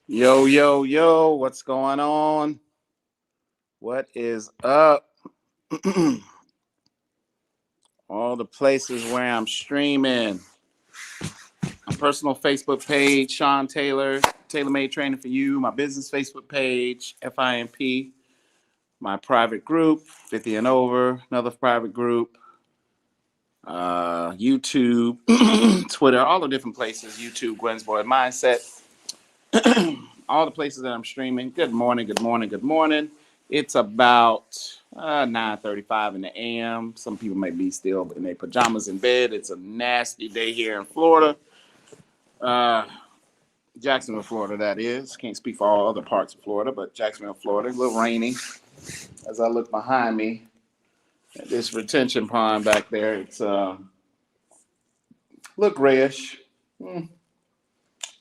Yo, yo, yo, what's going on? What is up? All the places where I'm streaming. My personal Facebook page, Sean Taylor, Tailor Made Training for You. My business Facebook page, FIMP. My private group, 50 and over, another private group. YouTube, Twitter, all the different places. YouTube, Gwen's Boy Mindset. All the places that I'm streaming. Good morning, good morning, good morning. It's about 9:35 in the a.m. Some people may be still in their pajamas in bed. It's a nasty day here in Florida. Uh, Jacksonville, Florida, that is. Can't speak for all other parts of Florida, but Jacksonville, Florida, a little rainy. As I look behind me at this retention pond back there, it's look grayish, kind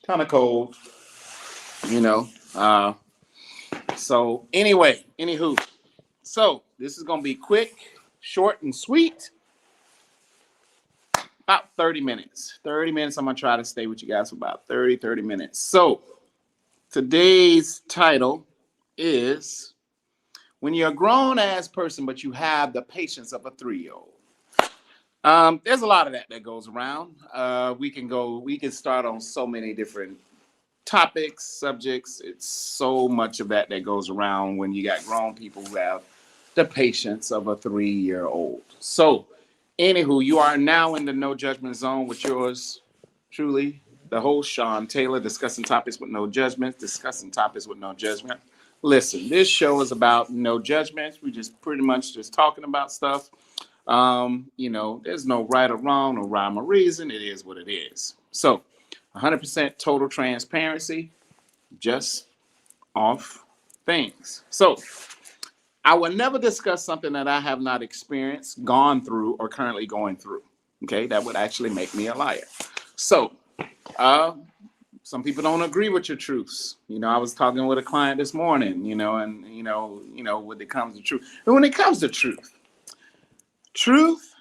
of cold, you know. So anyway, anywho, so this is gonna be quick, short, and sweet. About 30 minutes. 30 minutes. I'm gonna try to stay with you guys for about 30 minutes. So today's title is When You're a Grown-Ass Person, but you have the patience of a 3-year-old. There's a lot of that goes around. We can start on so many different topics, subjects. It's so much of that goes around when you got grown people who have the patience of a 3-year-old. So, anywho, you are now in the No Judgment Zone with yours truly, the host, Sean Taylor, discussing topics with no judgment, discussing topics with no judgment. Listen, this show is about no judgments. We just pretty much just talking about stuff. There's no right or wrong, no rhyme or reason. It is what it is. So, 100% total transparency, just off things. So, I will never discuss something that I have not experienced, gone through, or currently going through. Okay, that would actually make me a liar. So, some people don't agree with your truths. I was talking with a client this morning, when it comes to truth. And when it comes to truth,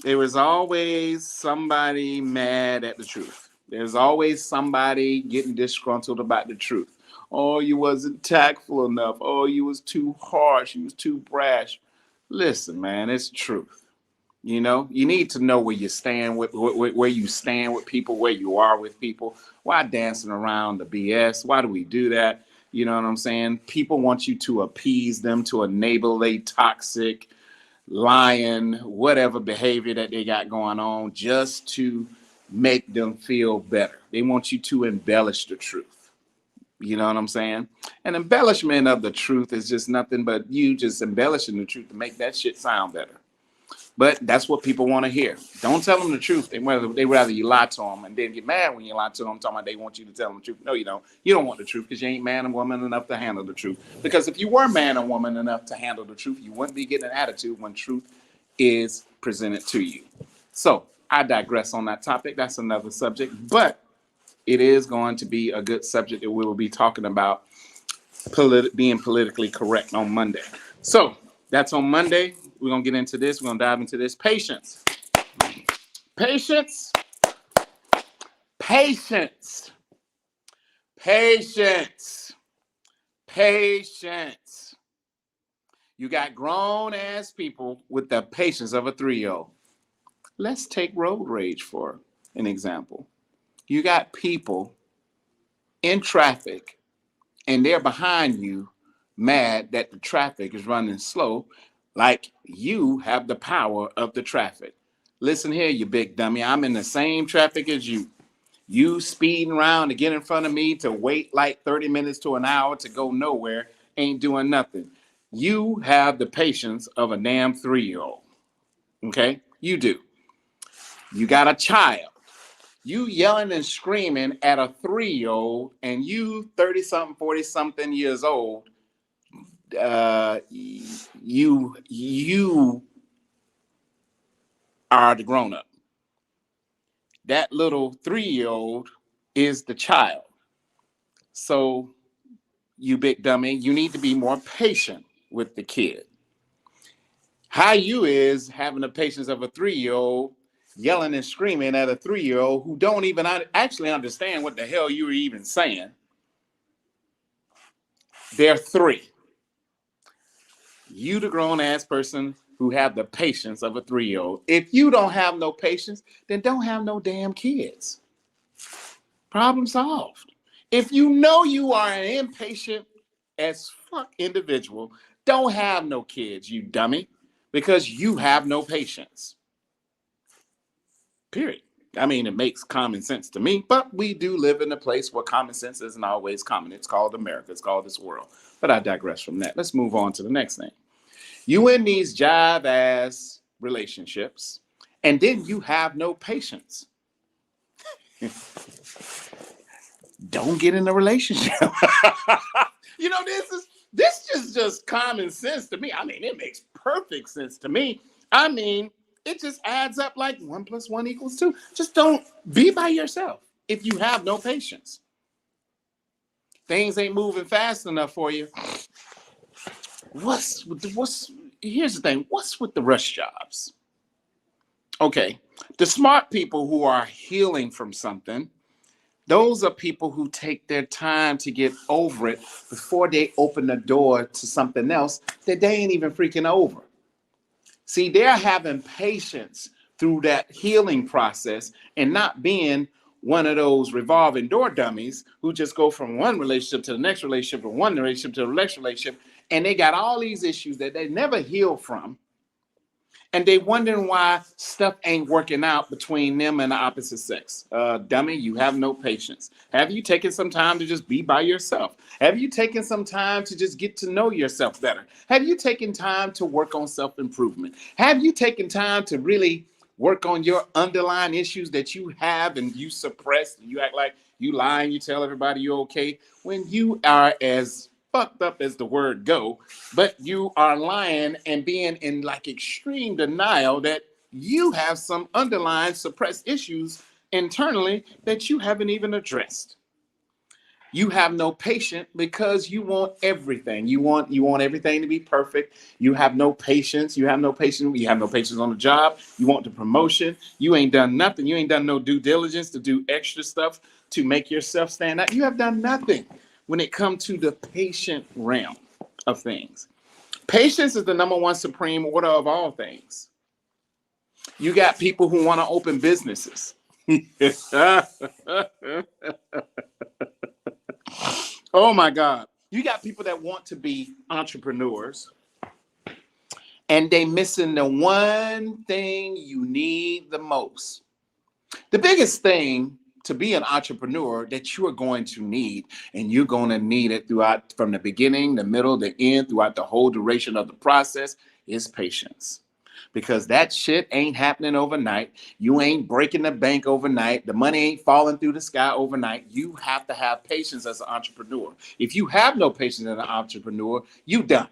there is always somebody mad at the truth. There's always somebody getting disgruntled about the truth. Oh, you wasn't tactful enough. Oh, you was too harsh. You was too brash. Listen, man, it's truth. You need to know where you stand where you stand with people, where you are with people. Why dancing around the BS? Why do we do that? You know what I'm saying? People want you to appease them, to enable a toxic, lying, whatever behavior that they got going on, just to make them feel better. They want you to embellish the truth. You know what I'm saying? An embellishment of the truth is just nothing but you just embellishing the truth to make that shit sound better. But that's what people want to hear. Don't tell them the truth. They rather you lie to them and then get mad when you lie to them, talking about they want you to tell them the truth. No, you don't. You don't want the truth because you ain't man and woman enough to handle the truth. Because if you were man and woman enough to handle the truth, you wouldn't be getting an attitude when truth is presented to you. So I digress on that topic. That's another subject. But it is going to be a good subject that we will be talking about being politically correct on Monday. So that's on Monday. We're going to get into this. We're going to dive into this. Patience. Patience. Patience. Patience. Patience. You got grown ass people with the patience of a 3-year-old. Let's take road rage for an example. You got people in traffic and they're behind you mad that the traffic is running slow, like you have the power of the traffic. Listen here, you big dummy. I'm in the same traffic as you. You speeding around to get in front of me to wait like 30 minutes to an hour to go nowhere, ain't doing nothing. You have the patience of a damn 3-year-old. Okay? You do. You got a child. You yelling and screaming at a 3-year-old, and you 30-something, 40-something years old, you are the grown-up. That little 3-year-old is the child. So, you big dummy, you need to be more patient with the kid. How you is having the patience of a 3-year-old yelling and screaming at a 3-year-old who don't even actually understand what the hell you were even saying. There are three. You, the grown ass person who have the patience of a 3-year-old. If you don't have no patience, then don't have no damn kids. Problem solved. If you know you are an impatient as fuck individual, don't have no kids, you dummy, because you have no patience. Period. I mean, it makes common sense to me, but we do live in a place where common sense isn't always common. It's called America. It's called this world. But I digress from that. Let's move on to the next thing. You in these jive ass relationships, and then you have no patience. Don't get in a relationship. You know, this is just common sense to me. I mean, it makes perfect sense to me. I mean, it just adds up like 1 + 1 = 2. Just don't be by yourself if you have no patience. Things ain't moving fast enough for you. Here's the thing. What's with the rush jobs? Okay, the smart people who are healing from something, those are people who take their time to get over it before they open the door to something else that they ain't even freaking over. See, they're having patience through that healing process and not being one of those revolving door dummies who just go from one relationship to the next relationship, from one relationship to the next relationship, and they got all these issues that they never heal from. And they wondering why stuff ain't working out between them and the opposite sex. Dummy, you have no patience. Have you taken some time to just be by yourself? Have you taken some time to just get to know yourself better? Have you taken time to work on self-improvement? Have you taken time to really work on your underlying issues that you have and you suppress? And you act like you lie and you tell everybody you're okay when you are as fucked up as the word go, but you are lying and being in like extreme denial that you have some underlying suppressed issues internally that you haven't even addressed. You have no patience because you want everything. You want everything to be perfect. You have no patience. You have no patience. You have no patience on the job. You want the promotion. You ain't done nothing. You ain't done no due diligence to do extra stuff to make yourself stand out. You have done nothing when it comes to the patient realm of things. Patience is the number one supreme order of all things. You got people who want to open businesses. Oh my God. You got people that want to be entrepreneurs and they missing the one thing you need the most. The biggest thing to be an entrepreneur that you are going to need, and you're going to need it throughout from the beginning, the middle, the end, throughout the whole duration of the process, is patience. Because that shit ain't happening overnight. You ain't breaking the bank overnight. The money ain't falling through the sky overnight. You have to have patience as an entrepreneur. If you have no patience as an entrepreneur, you done.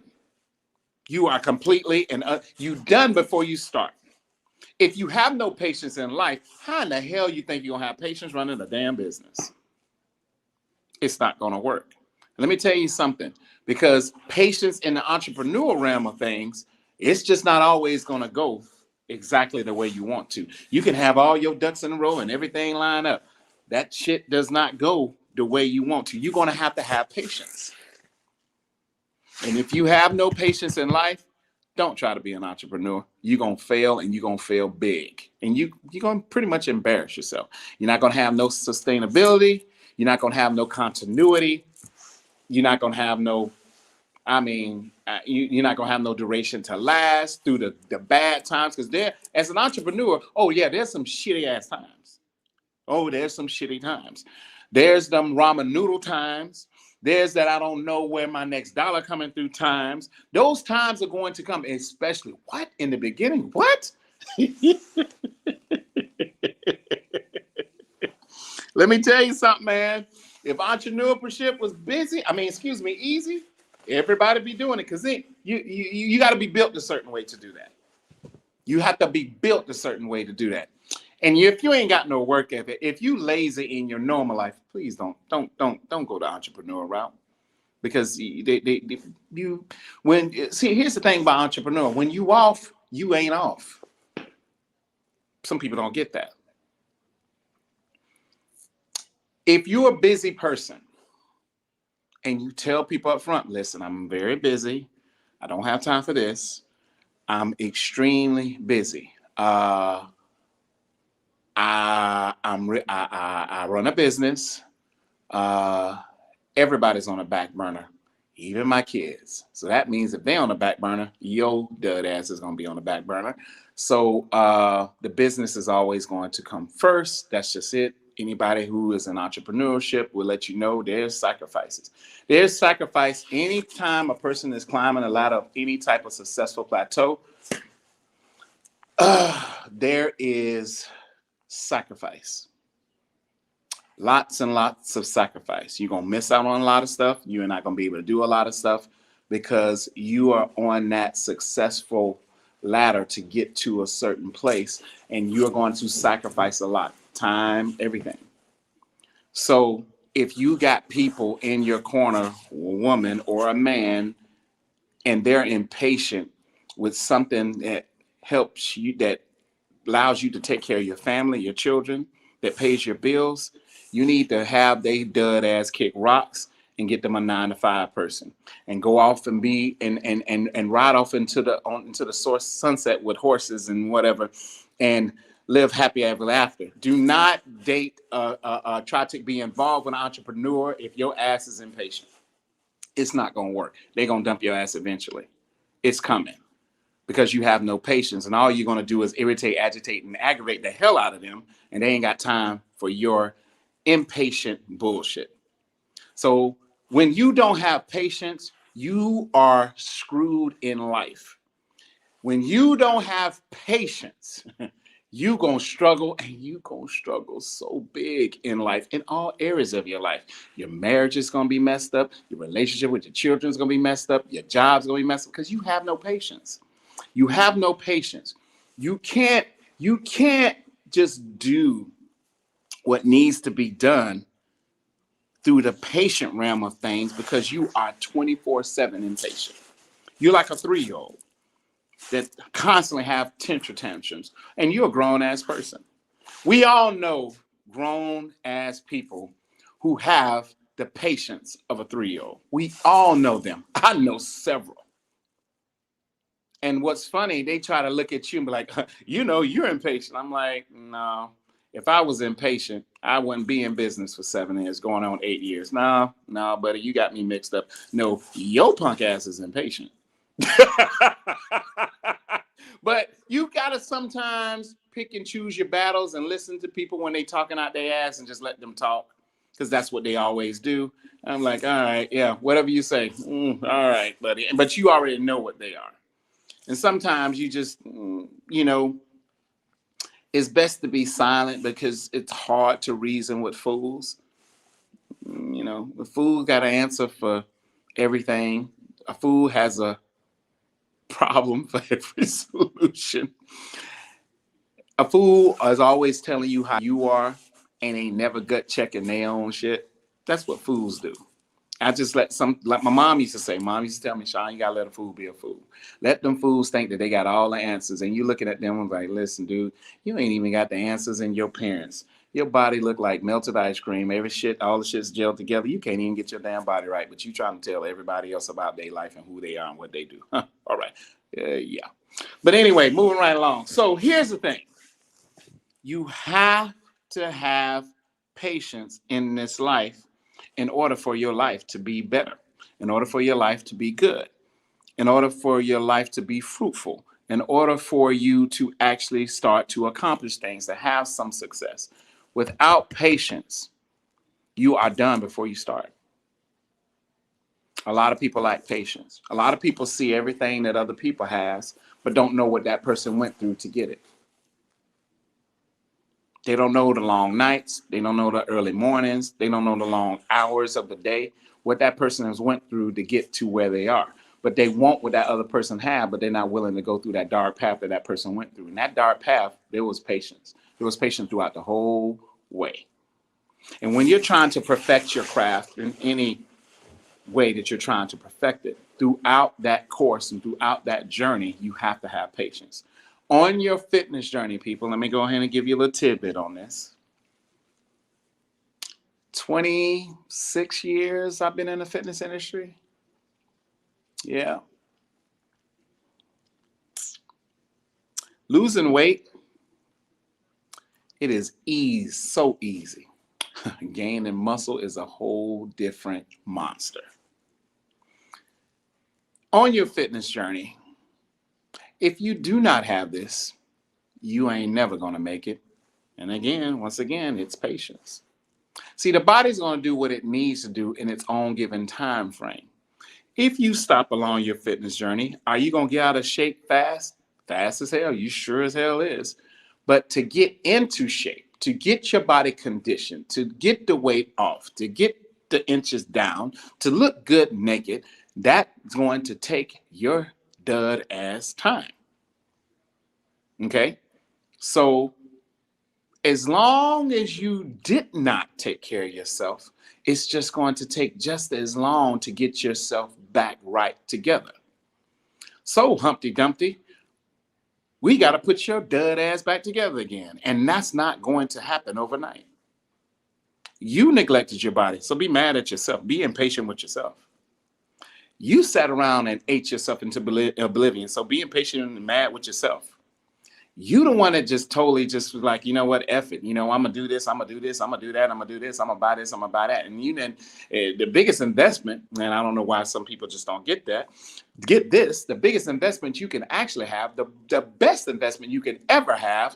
You are completely and you done before you start. If you have no patience in life, how in the hell you think you're gonna have patience running a damn business? It's not gonna work. Let me tell you something, because patience in the entrepreneurial realm of things, it's just not always gonna go exactly the way you want to. You can have all your ducks in a row and everything line up. That shit does not go the way you want to. You're gonna have patience. And if you have no patience in life, don't try to be an entrepreneur. You're going to fail, and you're going to fail big. And you're going to pretty much embarrass yourself. You're not going to have no sustainability. You're not going to have no continuity. You're not going to have no, you're not going to have no duration to last through the bad times. Because there, as an entrepreneur, oh yeah, there's some shitty ass times. Oh, there's some shitty times. There's them ramen noodle times. There's that I don't know where my next dollar coming through times. Those times are going to come, especially what in the beginning? What? Let me tell you something, man. If entrepreneurship was easy, everybody be doing it, because you got to be built a certain way to do that. You have to be built a certain way to do that. And if you ain't got no work ethic, if you lazy in your normal life, please don't go the entrepreneur route. Because here's the thing about entrepreneur: when you off, you ain't off. Some people don't get that. If you're a busy person, and you tell people up front, listen, I'm very busy. I don't have time for this. I'm extremely busy. I run a business. Uh, Everybody's on a back burner, even my kids. So that means if they're on the back burner, your dud ass is going to be on the back burner. So the business is always going to come first. That's just it. Anybody who is in entrepreneurship will let you know there's sacrifices. There's sacrifice anytime a person is climbing a ladder of any type of successful plateau. There is sacrifice. Lots and lots of sacrifice. You're going to miss out on a lot of stuff. You're not going to be able to do a lot of stuff because you are on that successful ladder to get to a certain place, and you're going to sacrifice a lot. Time, everything. So if you got people in your corner, a woman or a man, and they're impatient with something that helps you, that allows you to take care of your family, your children, that pays your bills, you need to have they dud ass kick rocks and get them a 9 to 5 person and go off and be and ride off into the source sunset with horses and whatever and live happy ever after. Do not date try to be involved with an entrepreneur if your ass is impatient. It's not gonna work. They're gonna dump your ass eventually. It's coming. Because you have no patience, and all you're going to do is irritate, agitate, and aggravate the hell out of them, and they ain't got time for your impatient bullshit. So when you don't have patience, you are screwed in life. When you don't have patience, you gonna struggle, and you gonna struggle so big in life, in all areas of your life. Your marriage is gonna be messed up. Your relationship with your children is gonna be messed up. Your job's gonna be messed up because you have no patience. You have no patience. You can't just do what needs to be done through the patient realm of things because you are 24/7 impatient. You're like a 3-year-old that constantly have temper tantrums, and you're a grown ass person. We all know grown ass people who have the patience of a 3-year-old. We all know them. I know several. And what's funny, they try to look at you and be like, you're impatient. I'm like, no. If I was impatient, I wouldn't be in business for 7 years, going on 8 years. No, buddy, you got me mixed up. No, your punk ass is impatient. But you gotta sometimes pick and choose your battles and listen to people when they talking out their ass and just let them talk, because that's what they always do. I'm like, all right, yeah, whatever you say. All right, buddy. But you already know what they are. And sometimes you just, it's best to be silent because it's hard to reason with fools. The fool got an answer for everything. A fool has a problem for every solution. A fool is always telling you how you are and ain't never gut checking their own shit. That's what fools do. I just like my mom used to say, mom used to tell me, Sean, you gotta let a fool be a fool. Let them fools think that they got all the answers. And you looking at them and like, listen, dude, you ain't even got the answers in your parents. Your body look like melted ice cream. Every shit, all the shit's gelled together. You can't even get your damn body right, but you trying to tell everybody else about their life and who they are and what they do. All right. Yeah. But anyway, moving right along. So here's the thing. You have to have patience in this life in order for your life to be better, in order for your life to be good, in order for your life to be fruitful, in order for you to actually start to accomplish things, to have some success. Without patience, you are done before you start. A lot of people lack patience. A lot of people see everything that other people has, but don't know what that person went through to get it. They don't know the long nights. They don't know the early mornings. They don't know the long hours of the day, what that person has went through to get to where they are. But they want what that other person had, but they're not willing to go through that dark path that person went through. And that dark path, there was patience. There was patience throughout the whole way. And when you're trying to perfect your craft in any way that you're trying to perfect it, throughout that course and throughout that journey, you have to have patience. On your fitness journey, people, let me go ahead and give you a little tidbit on this. 26 years I've been in the fitness industry. Yeah. Losing weight, it is so easy. Gaining muscle is a whole different monster. On your fitness journey, if you do not have this, you ain't never going to make it. And again, once again, it's patience. See, the body's going to do what it needs to do in its own given time frame. If you stop along your fitness journey, are you going to get out of shape fast? Fast as hell. You sure as hell is. But to get into shape, to get your body conditioned, to get the weight off, to get the inches down, to look good naked, that's going to take your dud ass time. Okay? So as long as you did not take care of yourself, it's just going to take just as long to get yourself back right together. So Humpty Dumpty, we got to put your dud ass back together again. And that's not going to happen overnight. You neglected your body, so be mad at yourself. Be impatient with yourself. You sat around and ate yourself into oblivion, so be impatient and mad with yourself. You the one that just totally just was like, you know what, F it. You know, I'm going to do this, I'm going to do this, I'm going to do that, I'm going to do this, I'm going to buy this, I'm going to buy that. And you then, the biggest investment, and I don't know why some people just don't get that, get this, the biggest investment you can actually have, the best investment you can ever have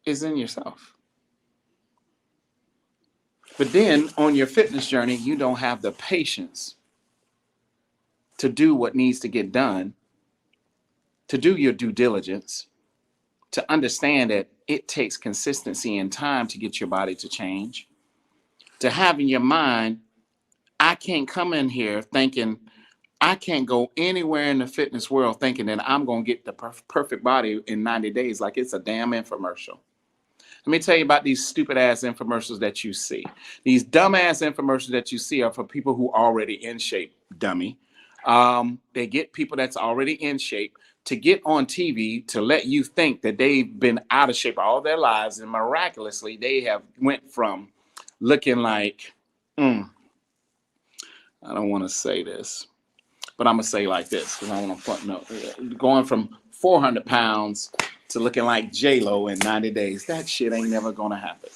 is in yourself. But then on your fitness journey, you don't have the patience to do what needs to get done, to do your due diligence, to understand that it takes consistency and time to get your body to change, to have in your mind, I can't come in here thinking, I can't go anywhere in the fitness world thinking that I'm going to get the perfect body in 90 days like it's a damn infomercial. Let me tell you about these stupid ass infomercials that you see. These dumb ass infomercials that you see are for people who are already in shape, dummy. They get people that's already in shape to get on TV to let you think that they've been out of shape all their lives, and miraculously they have went from looking like, I don't want to say this, but I'm gonna say like this because I want to going from 400 pounds to looking like J-Lo in 90 days. That shit ain't never gonna happen.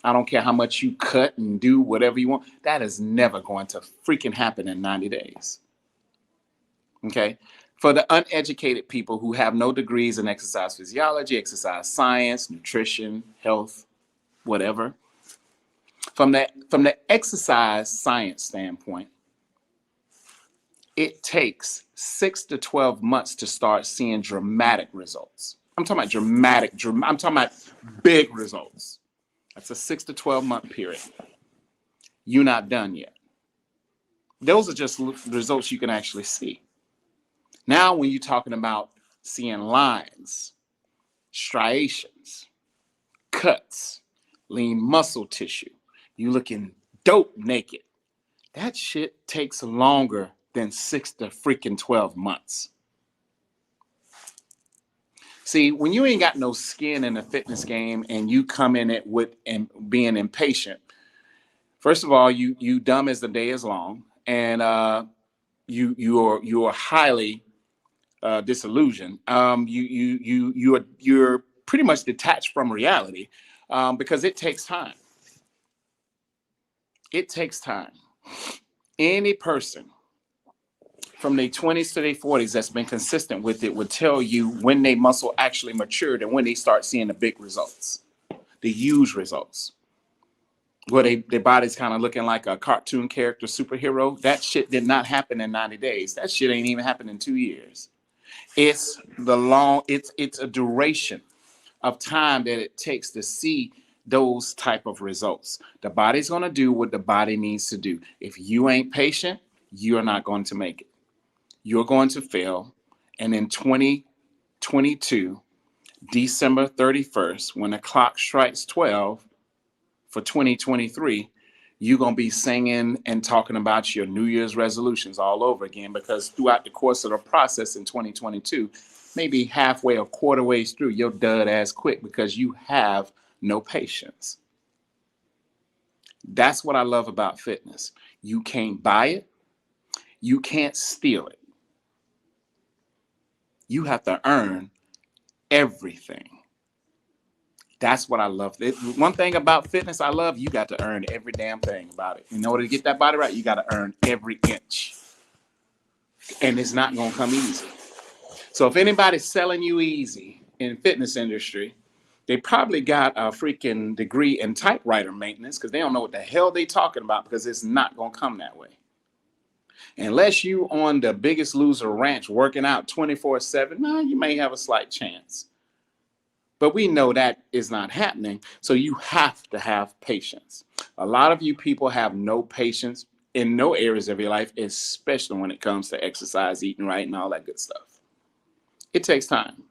I don't care how much you cut and do whatever you want. That is never going to freaking happen in 90 days. Okay? For the uneducated people who have no degrees in exercise physiology, exercise science, nutrition, health, whatever, from the exercise science standpoint, it takes 6 to 12 months to start seeing dramatic results. I'm talking about I'm talking about big results. That's a 6 to 12 month period. You're not done yet. Those are just results you can actually see. Now, when you're talking about seeing lines, striations, cuts, lean muscle tissue, you looking dope naked, that shit takes longer than 6 to freaking 12 months. See, when you ain't got no skin in the fitness game and you come in it with and being impatient, first of all, you dumb as the day is long, and you are highly disillusioned. You're pretty much detached from reality because it takes time. It takes time. Any person from their 20s to their 40s that's been consistent with it would tell you when their muscle actually matured and when they start seeing the big results, the huge results. Where their body's kind of looking like a cartoon character superhero. That shit did not happen in 90 days. That shit ain't even happened in 2 years. It's a duration of time that it takes to see those type of results. The body's going to do what the body needs to do. If you ain't patient, you're not going to make it. You're going to fail. And in 2022, December 31st, when the clock strikes 12 for 2023, you're going to be singing and talking about your New Year's resolutions all over again, because throughout the course of the process in 2022, maybe halfway or quarter ways through, your dud ass quit because you have no patience. That's what I love about fitness. You can't buy it. You can't steal it. You have to earn everything. That's what I love. One thing about fitness I love, you got to earn every damn thing about it. In order to get that body right, you got to earn every inch. And it's not going to come easy. So if anybody's selling you easy in fitness industry, they probably got a freaking degree in typewriter maintenance because they don't know what the hell they talking about, because it's not going to come that way. Unless you on the Biggest Loser ranch working out 24/7, nah, you may have a slight chance. But we know that is not happening. So you have to have patience. A lot of you people have no patience in no areas of your life, especially when it comes to exercise, eating right, and all that good stuff. It takes time.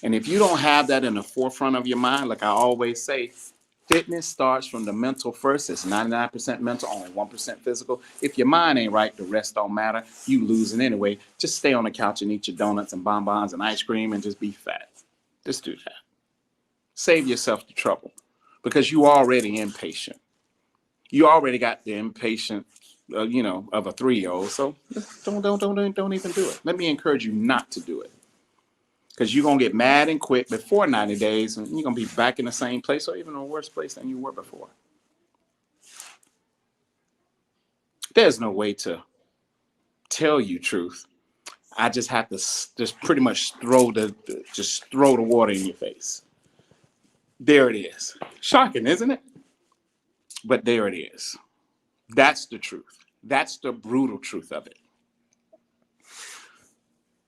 And if you don't have that in the forefront of your mind, like I always say, fitness starts from the mental first. It's 99% mental, only 1% physical. If your mind ain't right, the rest don't matter. You losing anyway. Just stay on the couch and eat your donuts and bonbons and ice cream and just be fat. Just do that. Save yourself the trouble, because you already impatient. You already got the impatient, of a 3-year-old. So don't even do it. Let me encourage you not to do it, because you're gonna get mad and quit before 90 days, and you're gonna be back in the same place or even a worse place than you were before. There's no way to tell you truth. I just have to just pretty much throw the water in your face. There it is. Shocking, isn't it? But there it is. That's the truth. That's the brutal truth of it.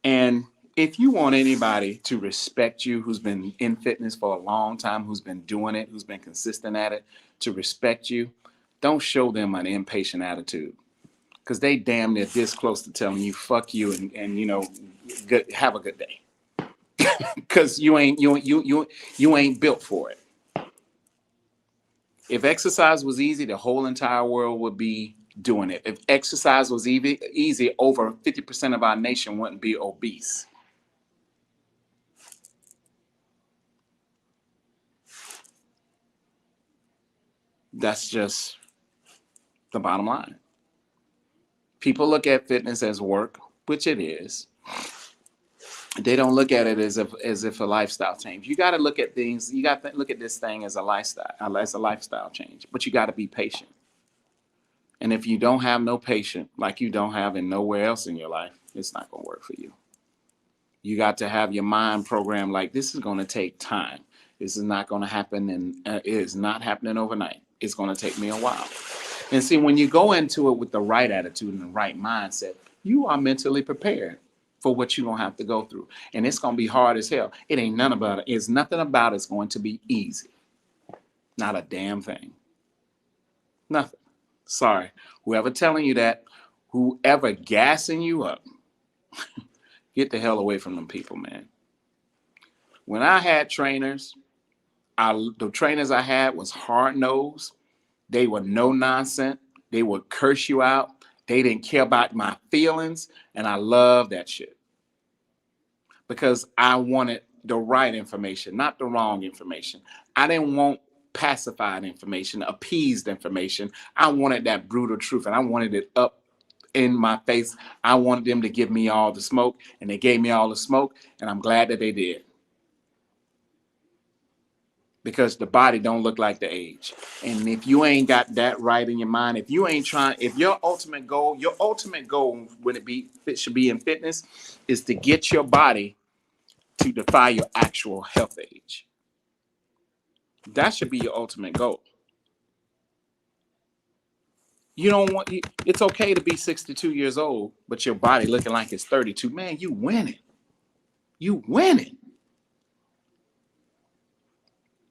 And if you want anybody to respect you who's been in fitness for a long time, who's been doing it, who's been consistent at it, to respect you, don't show them an impatient attitude, because they damn near this close to telling you fuck you and have a good day. Because you ain't built for it. If exercise was easy, the whole entire world would be doing it. If exercise was easy, over 50% of our nation wouldn't be obese. That's just the bottom line. People look at fitness as work, which it is. They don't look at it as if a lifestyle change. You got to look at things. You got to look at this thing as a lifestyle change. But you got to be patient. And if you don't have no patience, like you don't have in nowhere else in your life, it's not going to work for you. You got to have your mind programmed like, this is going to take time. This is not going to happen, and it is not happening overnight. It's going to take me a while. And see, when you go into it with the right attitude and the right mindset, you are mentally prepared for what you're going to have to go through. And it's going to be hard as hell. It ain't none about it. It's nothing about it's going to be easy. Not a damn thing. Nothing. Sorry. Whoever telling you that, whoever gassing you up, get the hell away from them people, man. When I had trainers, the trainers I had was hard-nosed. They were no nonsense. They would curse you out. They didn't care about my feelings. And I love that shit, because I wanted the right information, not the wrong information. I didn't want pacified information, appeased information. I wanted that brutal truth, and I wanted it up in my face. I wanted them to give me all the smoke, and they gave me all the smoke, and I'm glad that they did. Because the body don't look like the age. And if you ain't got that right in your mind, if your ultimate goal it should be in fitness, is to get your body to defy your actual health age. That should be your ultimate goal. It's okay to be 62 years old, but your body looking like it's 32. Man, you winning. You winning.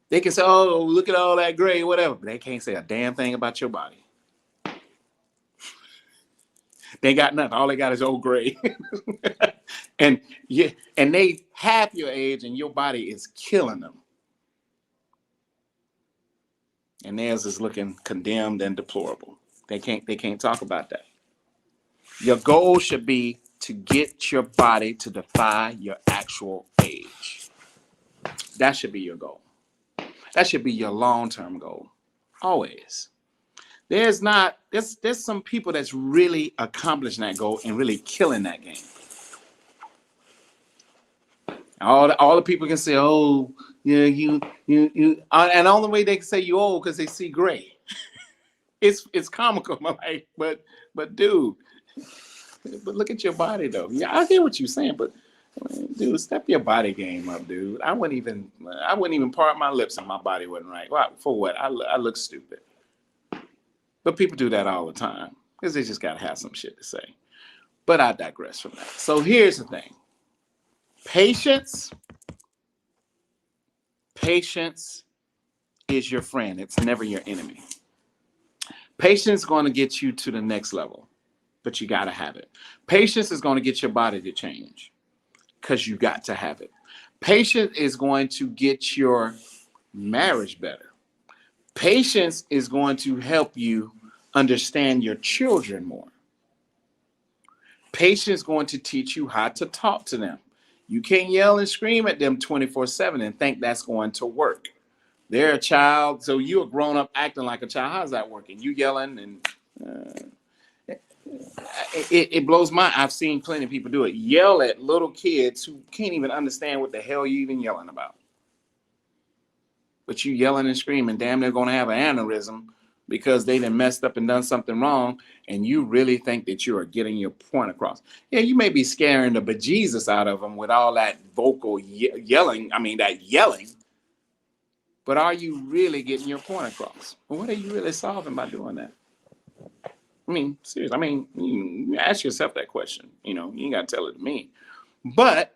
They can say, oh, look at all that gray, whatever. But they can't say a damn thing about your body. They got nothing. All they got is old gray. and they half your age, and your body is killing them. And theirs is looking condemned and deplorable. They can't talk about that. Your goal should be to get your body to defy your actual age. That should be your goal. That should be your long-term goal. Always. There's some people that's really accomplishing that goal and really killing that game. All the people can say, oh, yeah, and the only way they can say you old because they see gray. It's comical, like, but dude, but look at your body though. Yeah, I hear what you're saying, but dude, step your body game up, dude. I wouldn't even part my lips and my body wasn't right. Well, for what? I look stupid. But people do that all the time because they just gotta have some shit to say. But I digress from that. So here's the thing. Patience is your friend. It's never your enemy. Patience is going to get you to the next level, but you got to have it. Patience is going to get your body to change because you got to have it. Patience is going to get your marriage better. Patience is going to help you understand your children more. Patience is going to teach you how to talk to them. You can't yell and scream at them 24/7 and think that's going to work. They're a child, so you're a grown up acting like a child. How's that working? You yelling and it blows my. I've seen plenty of people do it. Yell at little kids who can't even understand what the hell you even yelling about. But you yelling and screaming, damn, they're going to have an aneurysm because they done messed up and done something wrong, and you really think that you are getting your point across. Yeah, you may be scaring the bejesus out of them with all that vocal yelling. I mean, that yelling. But are you really getting your point across? Well, what are you really solving by doing that? I mean, seriously. I mean, you ask yourself that question. You ain't got to tell it to me. But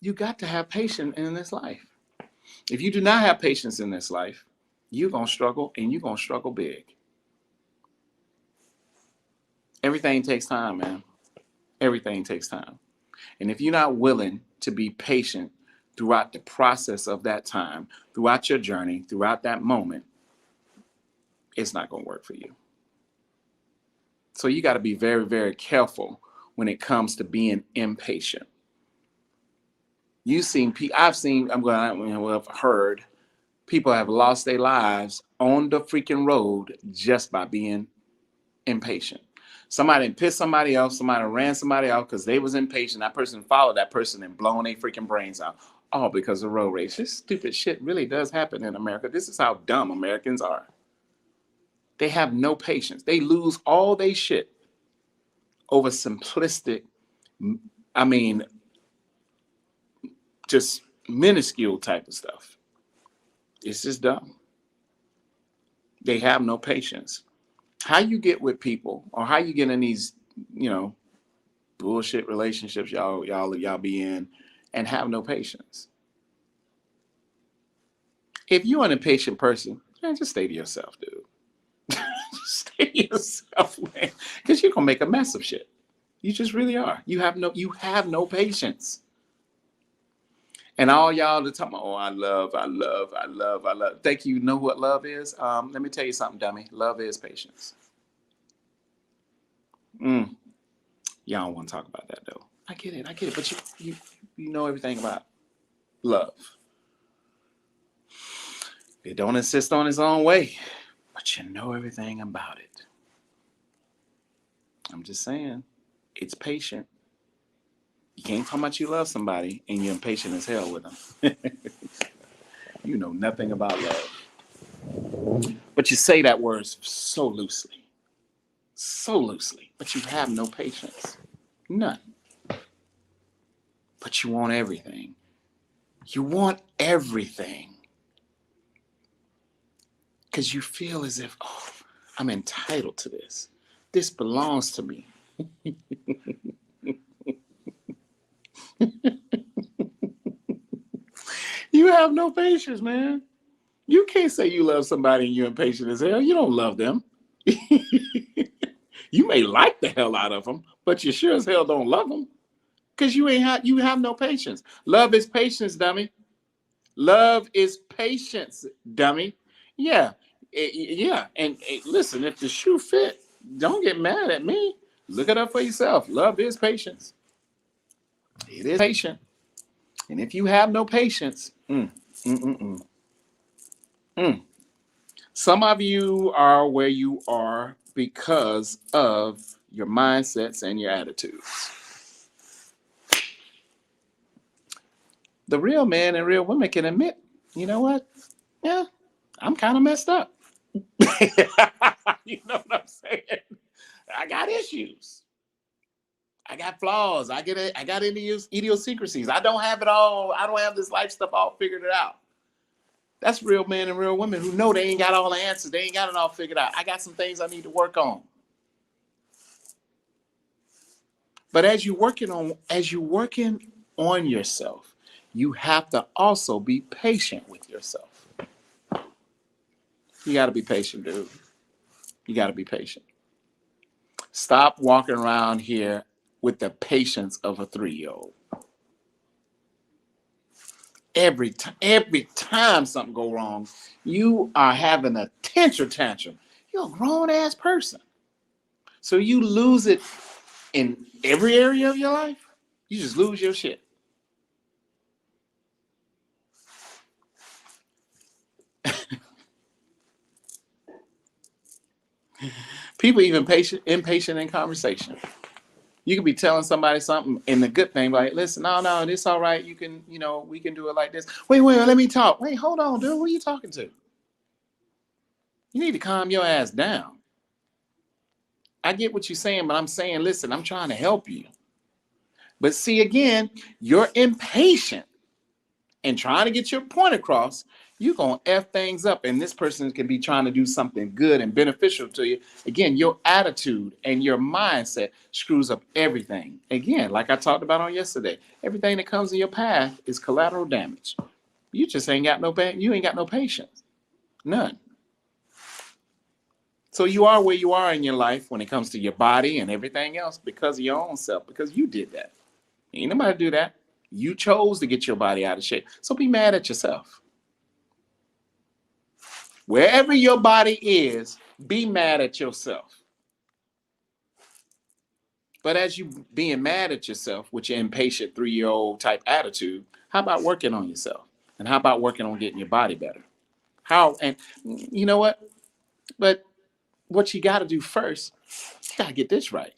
you got to have patience in this life. If you do not have patience in this life, you're going to struggle, and you're going to struggle big. Everything takes time, man. Everything takes time. And if you're not willing to be patient throughout the process of that time, throughout your journey, throughout that moment, it's not going to work for you. So you got to be very, very careful when it comes to being impatient. I've heard people have lost their lives on the freaking road just by being impatient. Somebody pissed somebody else, somebody ran somebody out because they was impatient. That person followed that person and blown their freaking brains out. All because of road rage. This stupid shit really does happen in America. This is how dumb Americans are. They have no patience. They lose all their shit over simplistic, I mean, just minuscule type of stuff. It's just dumb. They have no patience. How you get with people, or how you get in these, bullshit relationships y'all be in, and have no patience. If you're an impatient person, man, just stay to yourself, dude. Just stay to yourself, man, because you're gonna make a mess of shit. You just really are. You have no patience. And all y'all that talking about, oh, I love. Think you know what love is? Let me tell you something, dummy. Love is patience. Y'all don't want to talk about that though. I get it. But you know everything about love. It don't insist on its own way, but you know everything about it. I'm just saying, it's patient. You can't talk about you love somebody and you're impatient as hell with them. You know nothing about love. But you say that word so loosely, but you have no patience. None. But you want everything. You want everything. Because you feel as if, oh, I'm entitled to this. This belongs to me. You have no patience, man. You can't say you love somebody and you're impatient as hell. You don't love them. You may like the hell out of them, but you sure as hell don't love them. Because you have no patience. Love is patience, dummy. Love is patience, dummy. Yeah. Yeah. And listen, if the shoe fit, don't get mad at me. Look it up for yourself. Love is patience. It is patient. And if you have no patience, Some of you are where you are because of your mindsets and your attitudes. The real men and real women can admit, you know what? Yeah, I'm kind of messed up. You know what I'm saying? I got issues. I got flaws. I got idiosyncrasies. I don't have it all. I don't have this life stuff all figured it out. That's real men and real women who know they ain't got all the answers. They ain't got it all figured out. I got some things I need to work on. But as you're working on yourself, you have to also be patient with yourself. You got to be patient, dude. You got to be patient. Stop walking around here with the patience of a 3-year-old. Every time something go wrong, you are having a tantrum. You're a grown ass person. So you lose it in every area of your life. You just lose your shit. People even impatient in conversation. You could be telling somebody something in the good thing, like, listen, no, this all right. You can, we can do it like this. Wait, let me talk. Wait, hold on, dude. Who are you talking to? You need to calm your ass down. I get what you're saying, but I'm saying, listen, I'm trying to help you. But see, again, you're impatient and trying to get your point across. You're going to F things up, and this person can be trying to do something good and beneficial to you. Again, your attitude and your mindset screws up everything. Again, like I talked about on yesterday, everything that comes in your path is collateral damage. You just ain't got no patience. None. So you are where you are in your life when it comes to your body and everything else because of your own self, because you did that. Ain't nobody do that. You chose to get your body out of shape. So be mad at yourself. Wherever your body is, be mad at yourself. But as you being mad at yourself with your impatient 3-year-old type attitude, how about working on yourself? And how about working on getting your body better? And you know what? But what you got to do first, you got to get this right.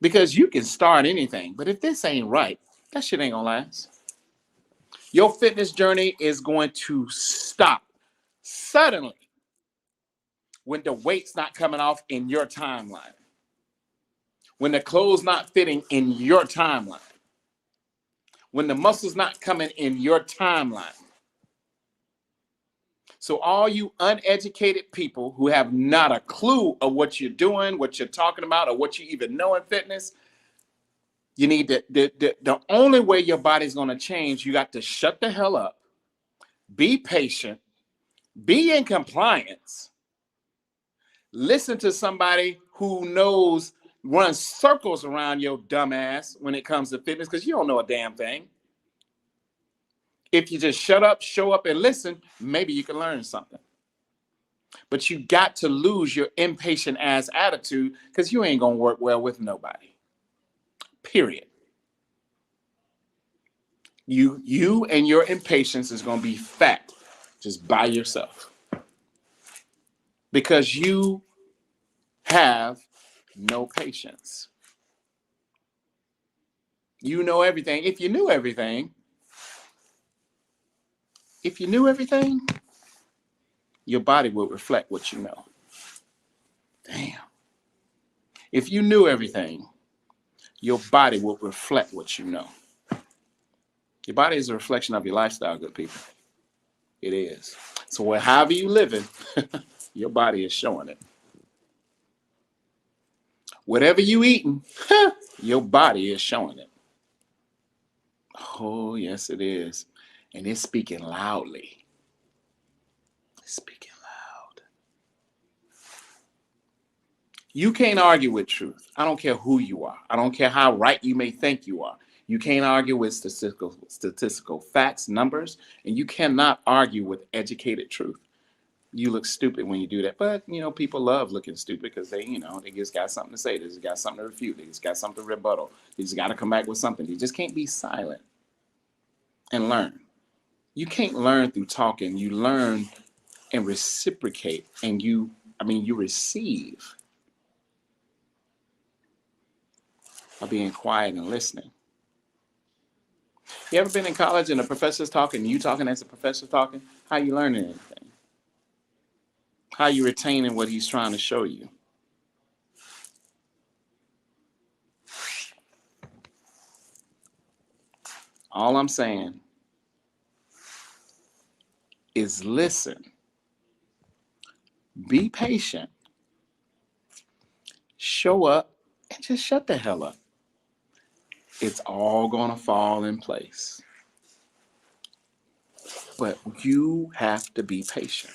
Because you can start anything, but if this ain't right, that shit ain't gonna last. Your fitness journey is going to stop suddenly when the weight's not coming off in your timeline, when the clothes not fitting in your timeline, when the muscles not coming in your timeline. So all you uneducated people who have not a clue of what you're doing, what you're talking about, or what you even know in fitness, you need to, the only way your body's going to change, you got to shut the hell up, be patient, be in compliance, listen to somebody who knows, runs circles around your dumb ass when it comes to fitness, because you don't know a damn thing. If you just shut up, show up, and listen, maybe you can learn something. But you got to lose your impatient ass attitude, because you ain't going to work well with nobody. Period. You and your impatience is going to be fat just by yourself. Because you have no patience. You know everything. If you knew everything, your body will reflect what you know. Damn. If you knew everything, your body will reflect what you know. Your body is a reflection of your lifestyle, good people. It is. So however you living, your body is showing it. Whatever you eating, your body is showing it. Oh, yes, it is. And it's speaking loudly. It's speaking loud. You can't argue with truth. I don't care who you are. I don't care how right you may think you are. You can't argue with statistical facts, numbers, and you cannot argue with educated truth. You look stupid when you do that. But, people love looking stupid because they just got something to say. They just got something to refute. They just got something to rebuttal. They just got to come back with something. You just can't be silent and learn. You can't learn through talking. You learn and reciprocate, and you receive by being quiet and listening. You ever been in college and the professor's talking, and you talking as the professor's talking? How you learning anything? How you retaining what he's trying to show you? All I'm saying is listen, be patient, show up, and just shut the hell up. It's all gonna fall in place. But you have to be patient.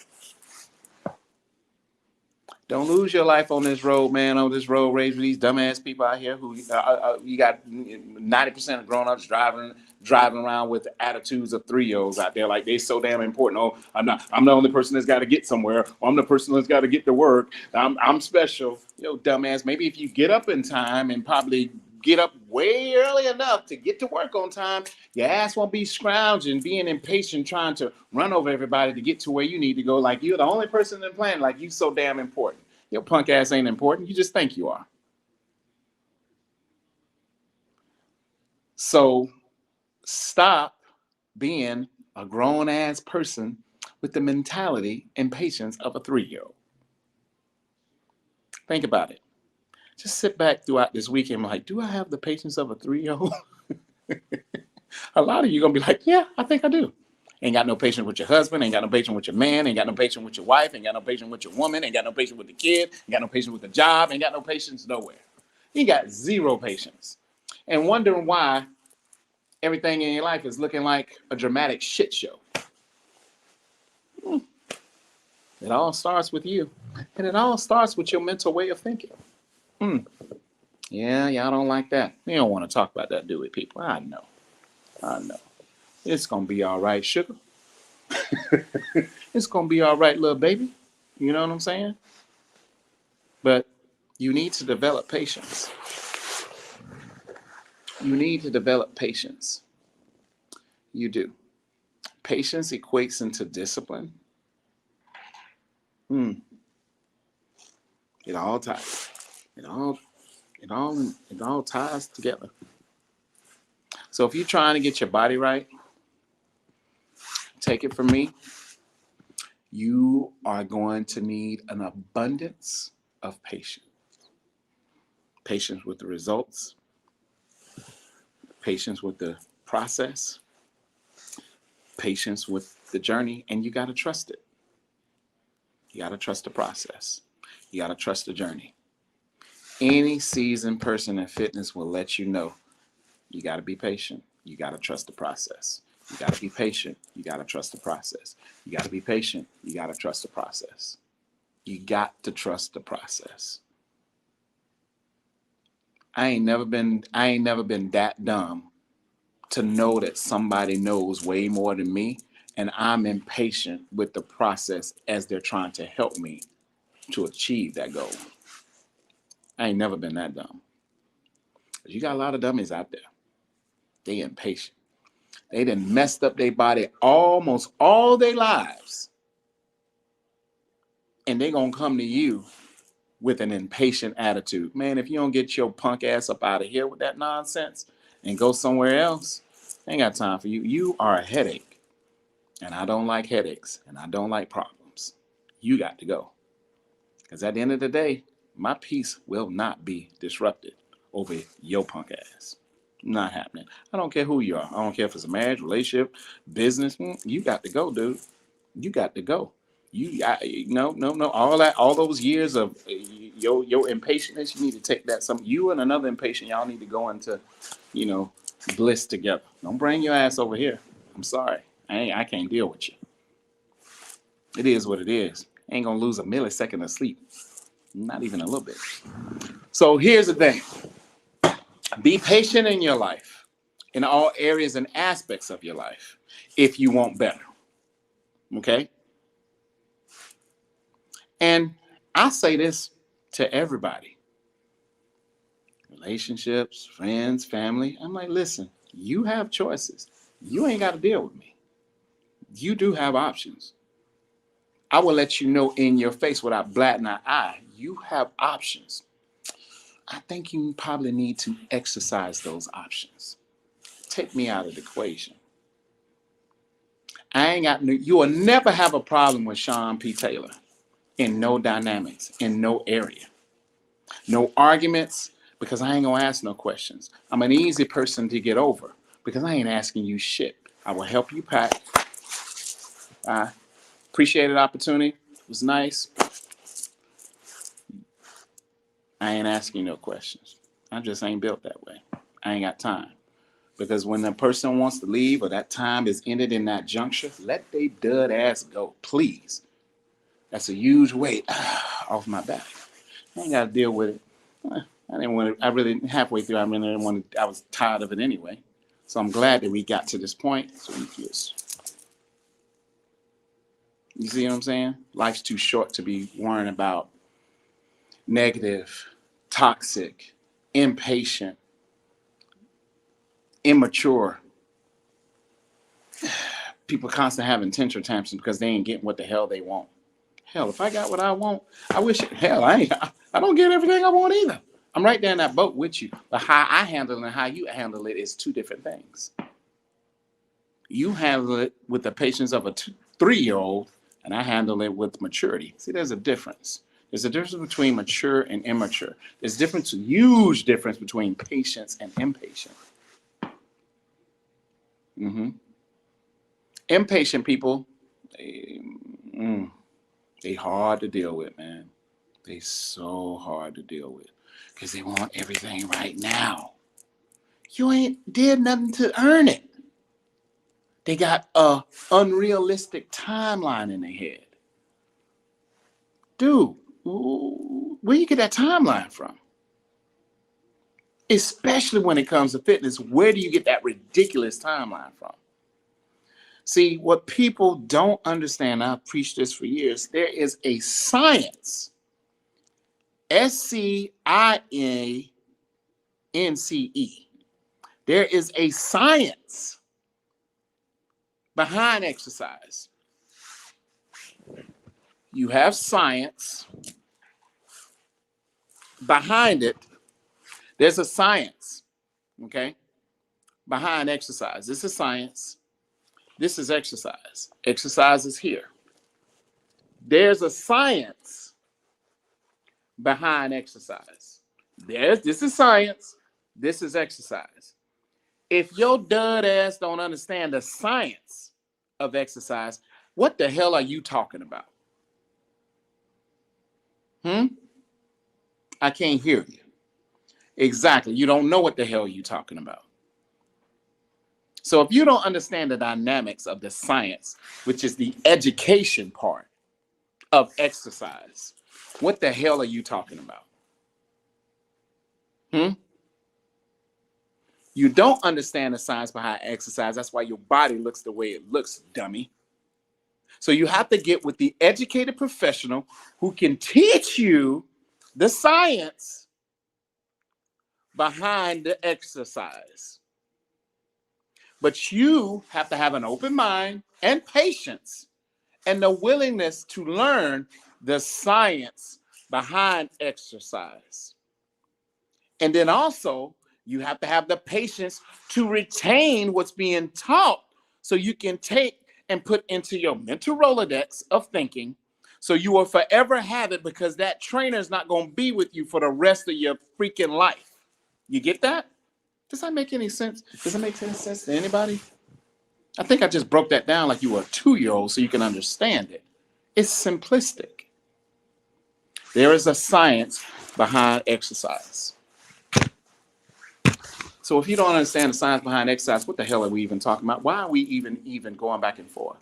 Don't lose your life on this road, man. On this road race with these dumbass people out here who you got 90% of grown-ups driving around with the attitudes of 3-year-olds out there, like they so damn important. Oh, I'm the only person that's got to get somewhere. Or I'm the person that's got to get to work. I'm special. Yo, dumbass. Maybe if you get up in time and probably get up way early enough to get to work on time, your ass won't be scrounging, being impatient, trying to run over everybody to get to where you need to go. Like you're the only person in the planet. Like you so damn important. Your punk ass ain't important. You just think you are. So stop being a grown ass person with the mentality and patience of a 3-year-old. Think about it. Just sit back throughout this weekend like, do I have the patience of a 3-year-old? A lot of you gonna be like, yeah, I think I do. Ain't got no patience with your husband, ain't got no patience with your man, ain't got no patience with your wife, ain't got no patience with your woman, ain't got no patience with the kid, ain't got no patience with the job, ain't got no patience nowhere. You got zero patience. And wondering why everything in your life is looking like a dramatic shit show. It all starts with you. And it all starts with your mental way of thinking. Yeah, y'all don't like that. We don't want to talk about that, do we, people? I know. It's gonna be all right, sugar. It's gonna be all right, little baby. You know what I'm saying? But you need to develop patience. You need to develop patience. You do. Patience equates into discipline. It all ties. It all ties together. So if you're trying to get your body right, take it from me. You are going to need an abundance of patience. Patience with the results, patience with the process, patience with the journey, and you got to trust it. You got to trust the process. You got to trust the journey. Any seasoned person in fitness will let you know you got to be patient. You got to trust the process. You got to be patient. You got to trust the process. You got to be patient. You got to trust the process. You got to trust the process. I ain't never been that dumb to know that somebody knows way more than me, and I'm impatient with the process as they're trying to help me to achieve that goal. I ain't never been that dumb. You got a lot of dummies out there. They impatient. They done messed up their body almost all their lives. And they gonna come to you with an impatient attitude. Man, if you don't get your punk ass up out of here with that nonsense and go somewhere else, I ain't got time for you. You are a headache. And I don't like headaches. And I don't like problems. You got to go. Because at the end of the day, my peace will not be disrupted over your punk ass. Not happening. I don't care who you are. I don't care if it's a marriage, relationship, business. You got to go, dude. You got to go. No. All those years of your impatience, you need to take that. You and another impatient, y'all need to go into, bliss together. Don't bring your ass over here. I'm sorry. I can't deal with you. It is what it is. Ain't gonna lose a millisecond of sleep. Not even a little bit. So here's the thing. Be patient in your life, in all areas and aspects of your life, if you want better. Okay? And I say this to everybody. Relationships, friends, family. I'm like, listen, you have choices. You ain't got to deal with me. You do have options. I will let you know in your face without blatting an eye. You have options. I think you probably need to exercise those options. Take me out of the equation. You will never have a problem with Sean P. Taylor in no dynamics, in no area. No arguments, because I ain't gonna ask no questions. I'm an easy person to get over because I ain't asking you shit. I will help you pack. I appreciate the opportunity. It was nice. I ain't asking no questions. I just ain't built that way. I ain't got time. Because when the person wants to leave or that time is ended in that juncture, let they dud ass go, please. That's a huge weight off my back. I ain't got to deal with it. I didn't want to. I really halfway through. I really didn't want to. I was tired of it anyway. So I'm glad that we got to this point. So you see what I'm saying? Life's too short to be worrying about negative, toxic, impatient, immature people constantly having temper tantrums because they ain't getting what the hell they want. Hell, if I got what I want, I wish. Hell, I don't get everything I want either. I'm right there in that boat with you. But how I handle it and how you handle it is two different things. You handle it with the patience of a 3-year-old, and I handle it with maturity. See, there's a difference. There's a difference between mature and immature. There's a huge difference between patience and impatient. Impatient people, they hard to deal with, man. They so hard to deal with because they want everything right now. You ain't did nothing to earn it. They got a unrealistic timeline in their head. Dude, where you get that timeline from? Especially when it comes to fitness, where do you get that ridiculous timeline from? See, what people don't understand, I've preached this for years, there is a science, SCIANCE. There is a science behind exercise. You have science behind it. There's a science, okay, behind exercise. This is science. This is exercise. Exercise is here. There's a science behind exercise. This is science. This is exercise. If your dud ass don't understand the science of exercise, what the hell are you talking about? I can't hear you. Exactly. You don't know what the hell you're talking about. So if you don't understand the dynamics of the science, which is the education part of exercise, what the hell are you talking about? You don't understand the science behind exercise. That's why your body looks the way it looks, dummy. So you have to get with the educated professional who can teach you the science behind the exercise. But you have to have an open mind and patience and the willingness to learn the science behind exercise. And then also, you have to have the patience to retain what's being taught so you can take and put into your mental Rolodex of thinking so you will forever have it because that trainer is not going to be with you for the rest of your freaking life. You get that? Does that make any sense? Does it make any sense to anybody? I think I just broke that down like you were a 2-year-old so you can understand it. It's simplistic. There is a science behind exercise. So if you don't understand the science behind exercise, what the hell are we even talking about? Why are we even going back and forth?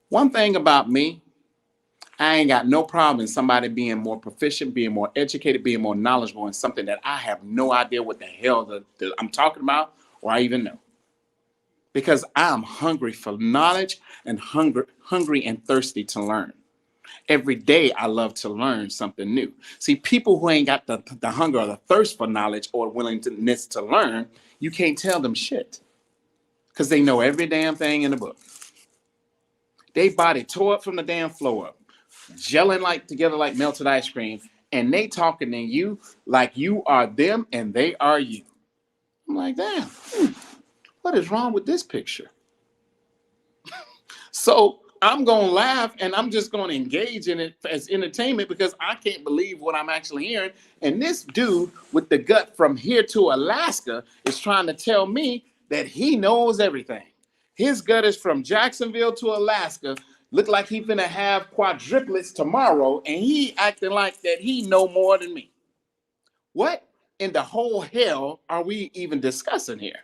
One thing about me, I ain't got no problem in somebody being more proficient, being more educated, being more knowledgeable in something that I have no idea what the hell that I'm talking about or I even know. Because I'm hungry for knowledge and hungry and thirsty to learn. Every day I love to learn something new. See, people who ain't got the hunger or the thirst for knowledge or willingness to learn, you can't tell them shit. because they know every damn thing in the book. They body tore up from the damn floor up, gelling like together like melted ice cream, and they talking to you like you are them and they are you. I'm like, damn, what is wrong with this picture? So I'm going to laugh and I'm just going to engage in it as entertainment because I can't believe what I'm actually hearing. And this dude with the gut from here to Alaska is trying to tell me that he knows everything. His gut is from Jacksonville to Alaska. Look like he's gonna have quadruplets tomorrow, and he acting like that he know more than me. What in the whole hell are we even discussing here?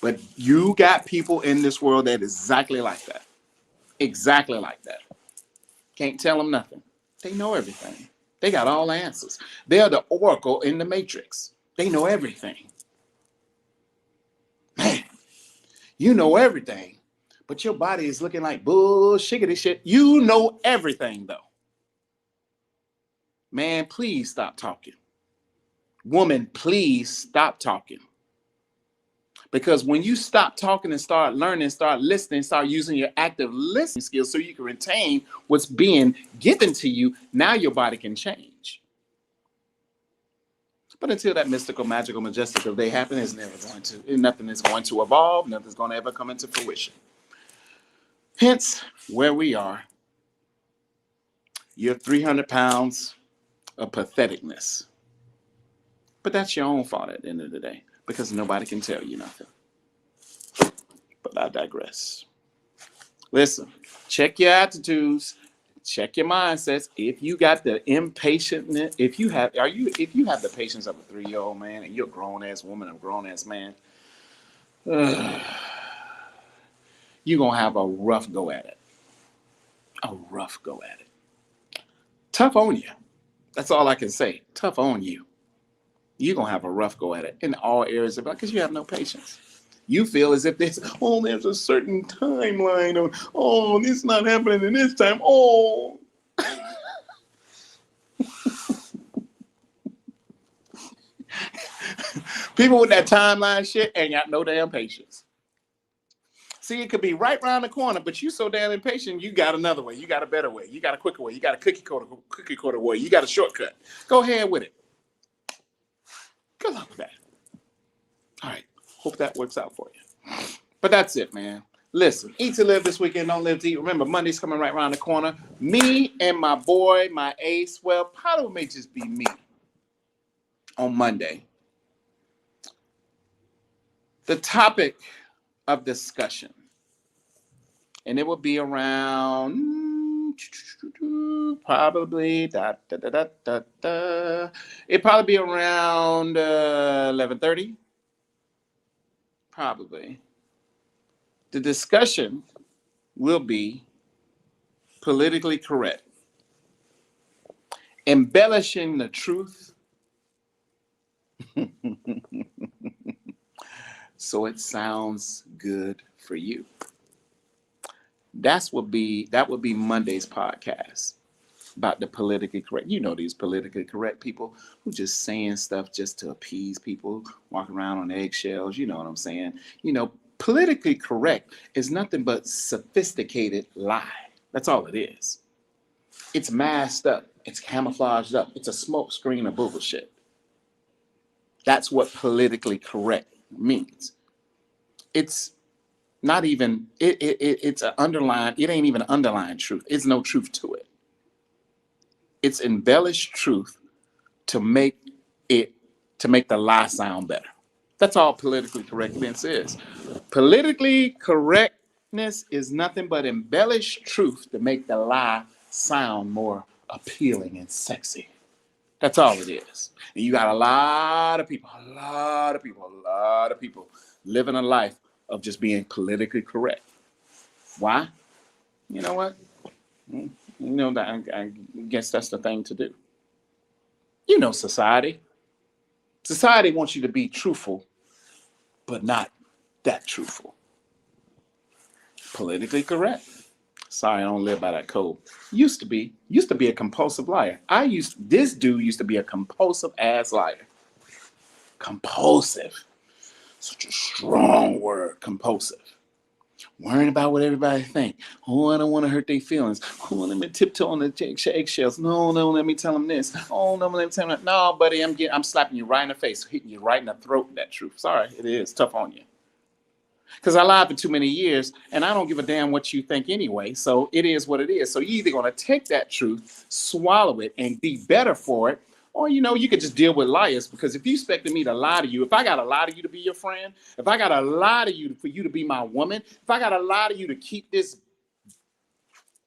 But you got people in this world that is exactly like that. Exactly like that. Can't tell them nothing. They know everything. They got all the answers. They're the oracle in the matrix. They know everything. Man, you know everything, but your body is looking like bullshiggity shit. You know everything, though. Man, please stop talking. Woman, please stop talking. Because when you stop talking and start learning, start listening, start using your active listening skills so you can retain what's being given to you, now your body can change. But until that mystical, magical, majestical day happens, nothing is going to evolve, nothing's going to ever come into fruition. Hence, where we are, you're 300 pounds of patheticness. But that's your own fault at the end of the day, because nobody can tell you nothing. But I digress. Listen, check your attitudes, check your mindsets. If you got the impatientness, if you have the patience of a 3-year-old man and you're a grown-ass woman or a grown-ass man, you're going to have a rough go at it. A rough go at it. Tough on you. That's all I can say. Tough on you. You're going to have a rough go at it in all areas of it because you have no patience. You feel as if there's a certain timeline of, this is not happening in this time. People with that timeline shit ain't got no damn patience. See, it could be right around the corner, but you so damn impatient, you got another way. You got a better way. You got a quicker way. You got a cookie cutter way. You got a shortcut. Go ahead with it. Good luck with that. All right. Hope that works out for you. But that's it, man. Listen, eat to live this weekend, don't live to eat. Remember, Monday's coming right around the corner. Me and my boy, my ace, well, probably may just be me on Monday. The topic of discussion, and it will be around probably it probably be around 11:30. Probably. The discussion will be politically correct, embellishing the truth so it sounds good for you. That would be Monday's podcast about the politically correct. You know, these politically correct people who just saying stuff just to appease people, walking around on eggshells. You know what I'm saying? You know, politically correct is nothing but sophisticated lie. That's all it is. It's masked up. It's camouflaged up. It's a smoke screen of bullshit. That's what politically correct means. It's not even, it's an underlying, it ain't even an underlying truth. It's no truth to it. It's embellished truth to make the lie sound better. That's all politically correctness is. Politically correctness is nothing but embellished truth to make the lie sound more appealing and sexy. That's all it is. And you got a lot of people living a life of just being politically correct. Why? You know what? You know, that I guess that's the thing to do. You know, society wants you to be truthful, but not that truthful. Politically correct. Sorry, I don't live by that code. Used to be a compulsive liar. This dude used to be a compulsive ass liar. Compulsive. Such a strong word, compulsive. Worrying about what everybody think. Oh, I don't want to hurt their feelings. Oh, let me tiptoe on the eggshells. No, let me tell them this. Oh, no, let me tell them that. No, buddy, I'm slapping you right in the face, hitting you right in the throat with that truth. Sorry, it is tough on you. Because I lied for too many years, and I don't give a damn what you think anyway. So it is what it is. So you're either going to take that truth, swallow it, and be better for it, or you could just deal with liars. Because if you expected me to lie to you, if I got to lie to you to be your friend, if I got to lie to you for you to be my woman, if I got to lie to you to keep this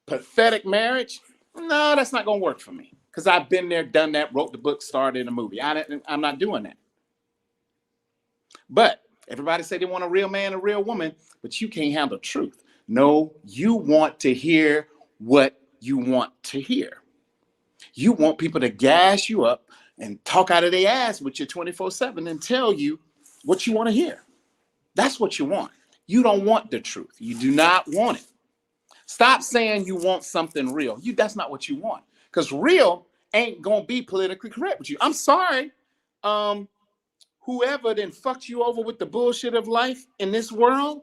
pathetic marriage, no, that's not going to work for me. Because I've been there, done that, wrote the book, starred in a movie. I'm not doing that. But everybody say they want a real man, a real woman, but you can't handle truth. No, you want to hear what you want to hear. You want people to gas you up and talk out of their ass with you 24/7 and tell you what you want to hear. That's what you want. You don't want the truth. You do not want it. Stop saying you want something real. That's not what you want. Because real ain't going to be politically correct with you. I'm sorry. Whoever then fucked you over with the bullshit of life in this world,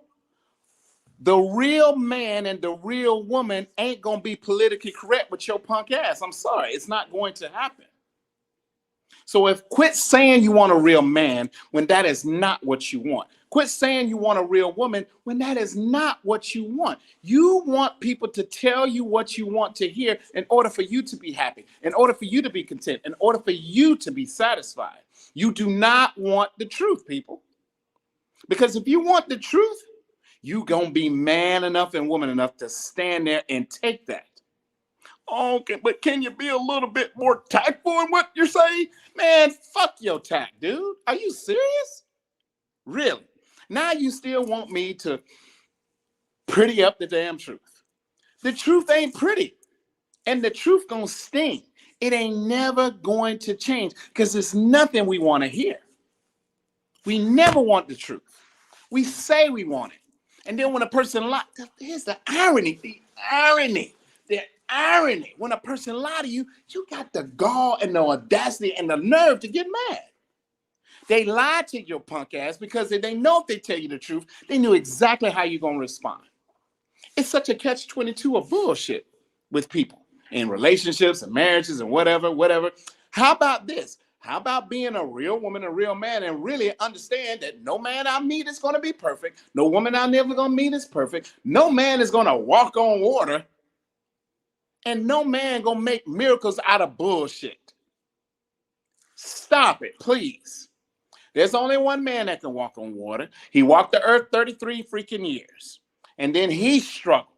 the real man and the real woman ain't going to be politically correct with your punk ass. I'm sorry. It's not going to happen. So quit saying you want a real man when that is not what you want. Quit saying you want a real woman when that is not what you want. You want people to tell you what you want to hear in order for you to be happy, in order for you to be content, in order for you to be satisfied. You do not want the truth, people. Because if you want the truth, you gonna be man enough and woman enough to stand there and take that. Okay, but can you be a little bit more tactful in what you're saying? Man, fuck your tact, dude. Are you serious? Really? Now you still want me to pretty up the damn truth. The truth ain't pretty. And the truth gonna sting. It ain't never going to change because there's nothing we want to hear. We never want the truth. We say we want it. And then when a person lies, here's the irony. When a person lies to you, you got the gall and the audacity and the nerve to get mad. They lied to your punk ass because they know if they tell you the truth, they knew exactly how you're going to respond. It's such a catch-22 of bullshit with people in relationships and marriages and whatever. How about this? How about being a real woman, a real man, and really understand that no man I meet is going to be perfect. No woman I never going to meet is perfect. No man is going to walk on water. And no man going to make miracles out of bullshit. Stop it, please. There's only one man that can walk on water. He walked the earth 33 freaking years. And then he struggled.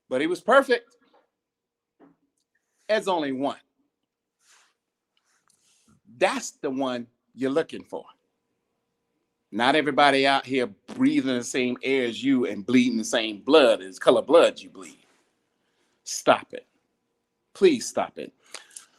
But he was perfect. There's only one. That's the one you're looking for. Not everybody out here breathing the same air as you and bleeding the same blood as color blood you bleed. Stop it. Please stop it.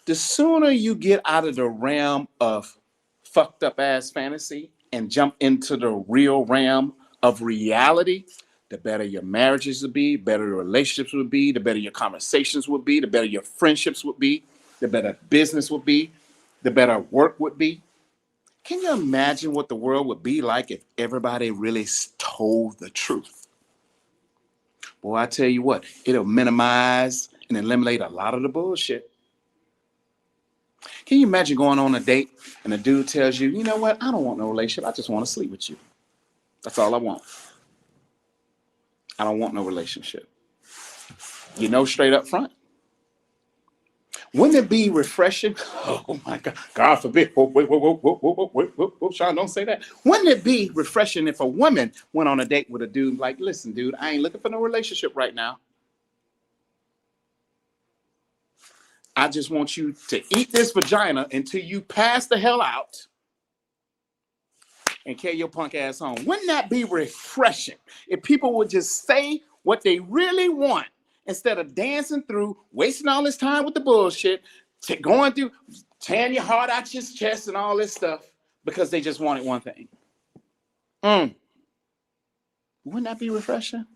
The sooner you get out of the realm of fucked up ass fantasy and jump into the real realm of reality, the better your marriages would be, better your relationships would be, the better your conversations would be, the better your friendships would be, the better business would be, the better work would be. Can you imagine what the world would be like if everybody really told the truth? Boy, I tell you what, it'll minimize and eliminate a lot of the bullshit. Can you imagine going on a date and a dude tells you, you know what, I don't want no relationship. I just want to sleep with you. That's all I want. I don't want no relationship. You know, straight up front. Wouldn't it be refreshing? Oh my God, God forbid. Whoa, Sean, don't say that. Wouldn't it be refreshing if a woman went on a date with a dude like, listen, dude, I ain't looking for no relationship right now. I just want you to eat this vagina until you pass the hell out and carry your punk ass home. Wouldn't that be refreshing if people would just say what they really want instead of dancing through, wasting all this time with the bullshit, going through, tearing your heart out your chest and all this stuff because they just wanted one thing? Wouldn't that be refreshing?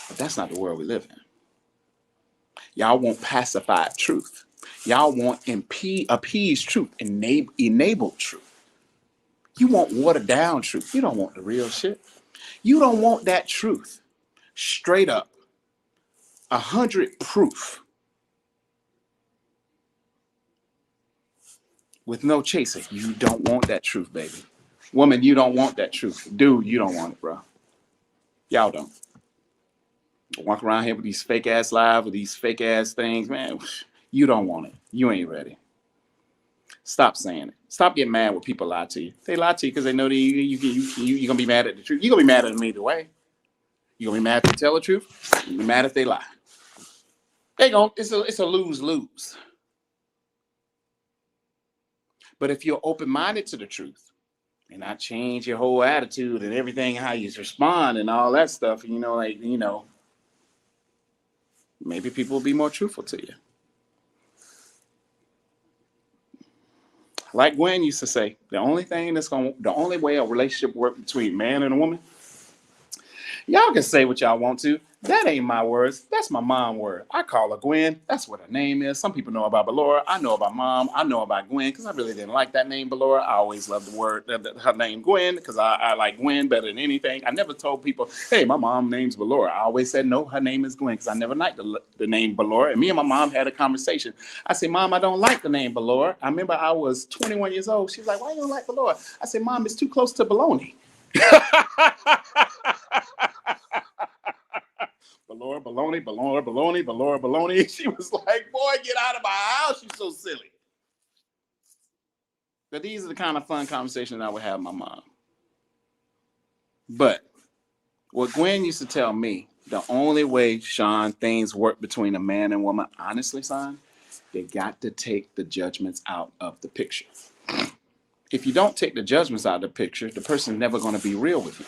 But that's not the world we live in. Y'all want pacified truth. Y'all want appeased truth, enabled truth. You want watered down truth. You don't want the real shit. You don't want that truth. Straight up. 100 proof. With no chaser. You don't want that truth, baby. Woman, you don't want that truth. Dude, you don't want it, bro. Y'all don't. Walk around here with these fake ass lives, with these fake ass things, man. You don't want it. You ain't ready. Stop saying it. Stop getting mad when people lie to you. They lie to you because they know that you're going to be mad at the truth. You're going to be mad at them either way. You're going to be mad if they tell the truth. You're going to be mad if they lie. It's a lose-lose. But if you're open-minded to the truth and not change your whole attitude and everything, how you respond and all that stuff, maybe people will be more truthful to you. Like Gwen used to say, the only way a relationship works between a man and a woman, y'all can say what y'all want to. That ain't my words. That's my mom's word. I call her Gwen. That's what her name is. Some people know about Belora. I know about Mom. I know about Gwen because I really didn't like that name, Belora. I always loved her name Gwen because I like Gwen better than anything. I never told people, hey, my mom's name's Belora. I always said, no, her name is Gwen because I never liked the name Belora. And me and my mom had a conversation. I said, Mom, I don't like the name Belora. I remember I was 21 years old. She was like, why you don't like Belora? I said, Mom, it's too close to baloney. Baloney. She was like, boy, get out of my house. You're so silly. But these are the kind of fun conversations I would have with my mom. But what Gwen used to tell me, the only way, Sean, things work between a man and woman, honestly, son, they got to take the judgments out of the picture. If you don't take the judgments out of the picture, the person's never going to be real with you.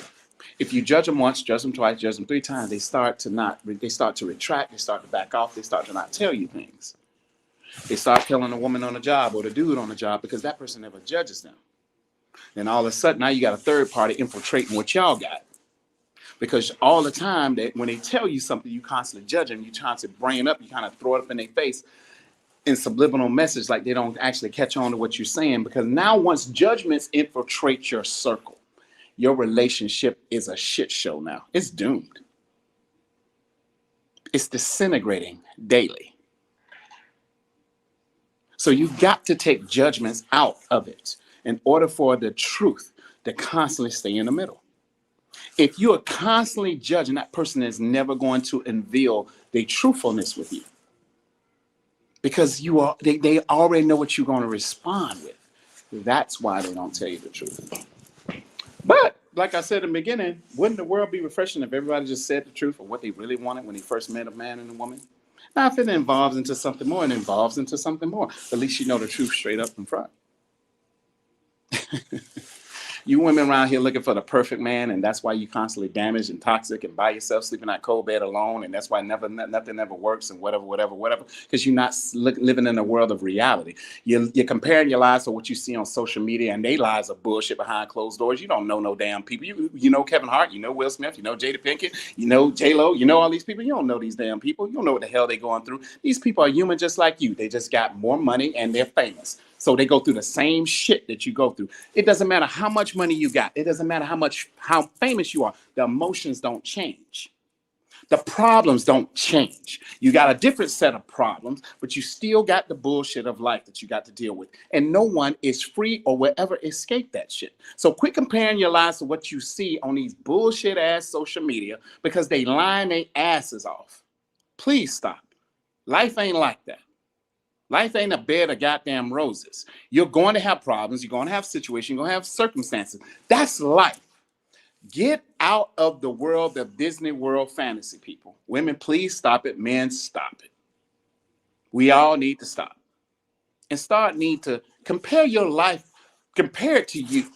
If you judge them once, judge them twice, judge them 3 times, they start to retract, they start to back off, they start to not tell you things. They start telling the woman on the job or the dude on the job because that person never judges them. Then all of a sudden, now you got a third party infiltrating what y'all got. Because all the time that when they tell you something, you constantly judge them, you constantly bring it up, you kind of throw it up in their face in subliminal message like they don't actually catch on to what you're saying. Because now once judgments infiltrate your circle, your relationship is a shit show now. It's doomed. It's disintegrating daily. So you've got to take judgments out of it in order for the truth to constantly stay in the middle. If you are constantly judging, that person is never going to unveil their truthfulness with you. Because they already know what you're going to respond with. That's why they don't tell you the truth. But like I said in the beginning, wouldn't the world be refreshing if everybody just said the truth of what they really wanted when they first met a man and a woman? Now, if it involves into something more, at least you know the truth straight up in front. You women around here looking for the perfect man, and that's why you constantly damaged and toxic and by yourself, sleeping in that cold bed alone, and that's why nothing ever works and whatever, because you're not living in a world of reality. You're comparing your lives to what you see on social media, and they lives are bullshit behind closed doors. You don't know no damn people. You know Kevin Hart, you know Will Smith, you know Jada Pinkett, you know J-Lo, you know all these people. You don't know these damn people. You don't know what the hell they're going through. These people are human just like you. They just got more money and they're famous. So they go through the same shit that you go through. It doesn't matter how much money you got. It doesn't matter how famous you are. The emotions don't change. The problems don't change. You got a different set of problems, but you still got the bullshit of life that you got to deal with. And no one is free or will ever escape that shit. So quit comparing your lives to what you see on these bullshit ass social media because they line their asses off. Please stop. Life ain't like that. Life ain't a bed of goddamn roses. You're going to have problems. You're going to have situations. You're going to have circumstances. That's life. Get out of the world of Disney World fantasy, people. Women, please stop it. Men, stop it. We all need to stop. And need to compare your life, compare it to you.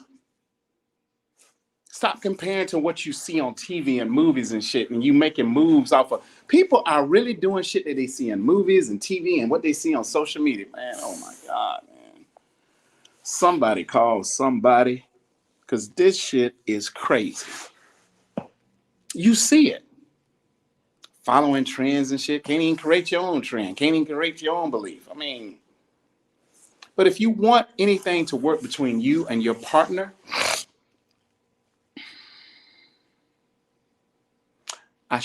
Stop comparing to what you see on TV and movies and shit, and you making moves off of. People are really doing shit that they see in movies and TV and what they see on social media. Man, oh my God, man. Somebody call somebody, because this shit is crazy. You see it. Following trends and shit. Can't even create your own trend. Can't even create your own belief. I mean, But if you want anything to work between you and your partner, I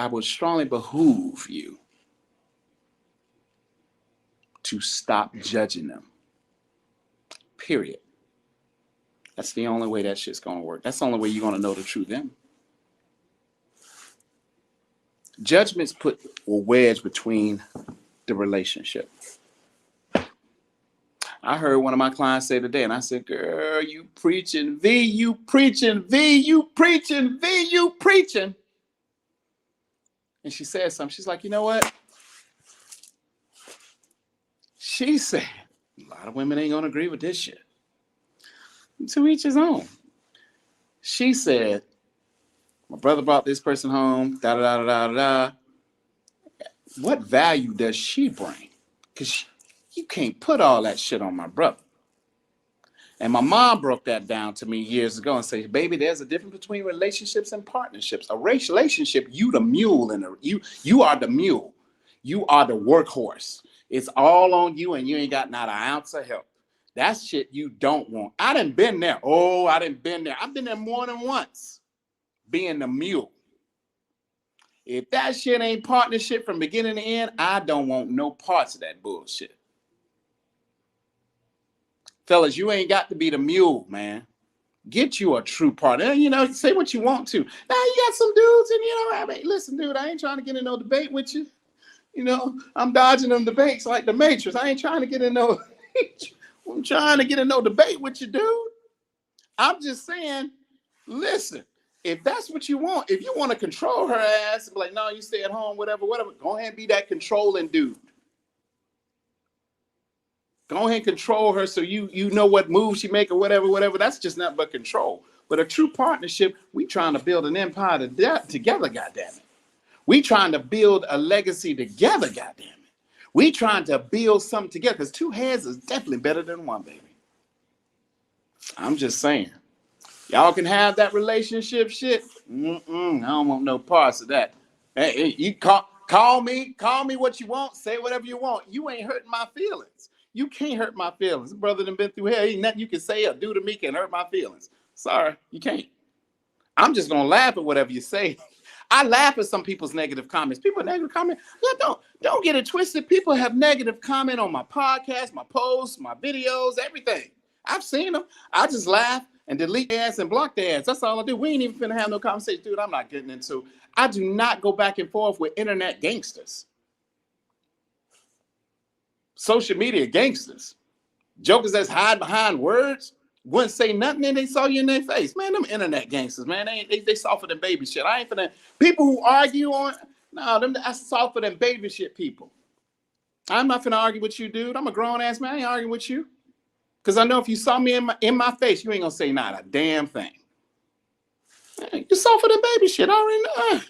would strongly behoove you to stop judging them. Period. That's the only way that shit's gonna work. That's the only way you're gonna know the true them. Judgments put a wedge between the relationship. I heard one of my clients say today, and I said, girl, you preaching, V, you preaching, V, you preaching, V, you preaching. And she said something. She's like, you know what? She said, a lot of women ain't gonna agree with this shit. To each his own. She said, my brother brought this person home, da da da da da da. What value does she bring? Because you can't put all that shit on my brother. And my mom broke that down to me years ago and said, baby, there's a difference between relationships and partnerships. A relationship, you the mule, and you are the mule. You are the workhorse. It's all on you, and you ain't got not an ounce of help. That's shit you don't want. I done been there. Oh, I done been there. I've been there more than once, being the mule. If that shit ain't partnership from beginning to end, I don't want no parts of that bullshit. Fellas, you ain't got to be the mule, man. Get you a true partner. You know, say what you want to. Now, you got some dudes, and you know, I mean, listen, dude, I ain't trying to get in no debate with you. You know, I'm dodging them debates like the Matrix. I ain't trying to get in no, I'm trying to get in no debate with you, dude. I'm just saying, listen, if that's what you want, if you want to control her ass, and be like, no, you stay at home, whatever, go ahead and be that controlling dude. Go ahead and control her so you know what moves she make or whatever. That's just not but control. But a true partnership, we trying to build an empire together, goddammit. We trying to build a legacy together, goddammit. We trying to build something together, because two heads is definitely better than one, baby. I'm just saying. Y'all can have that relationship shit. I don't want no parts of that. Hey, you call me what you want, say whatever you want. You ain't hurting my feelings. You can't hurt my feelings. Brother done been through hell. Ain't nothing you can say or do to me can hurt my feelings. Sorry, you can't. I'm just gonna laugh at whatever you say. I laugh at some people's negative comments. People negative comment. Yeah, don't get it twisted. People have negative comment on my podcast, my posts, my videos, everything. I've seen them. I just laugh and delete their ass and block their ass. That's all I do. We ain't even finna have no conversation, dude. I'm not getting into. I do not go back and forth with internet gangsters. Social media gangsters. Jokers that's hide behind words. Wouldn't say nothing and they saw you in their face. Man, them internet gangsters, man, they softer than baby shit. I ain't finna, people who argue on, no, them that's softer than baby shit people. I'm not finna argue with you, dude. I'm a grown ass man. I ain't arguing with you. Because I know if you saw me in my face, you ain't gonna say not a damn thing. Man, you're softer than baby shit. I already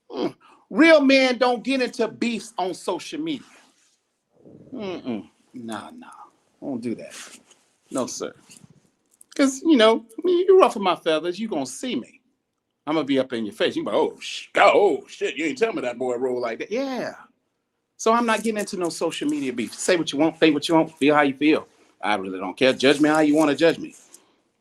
know. Real men don't get into beefs on social media. Nah. I won't do that. No, sir. Because, you know, you ruffle my feathers, you going to see me. I'm going to be up in your face. You go, oh, shit, you ain't tell me that boy roll like that. Yeah. So I'm not getting into no social media beef. Say what you want, think what you want, feel how you feel. I really don't care. Judge me how you want to judge me.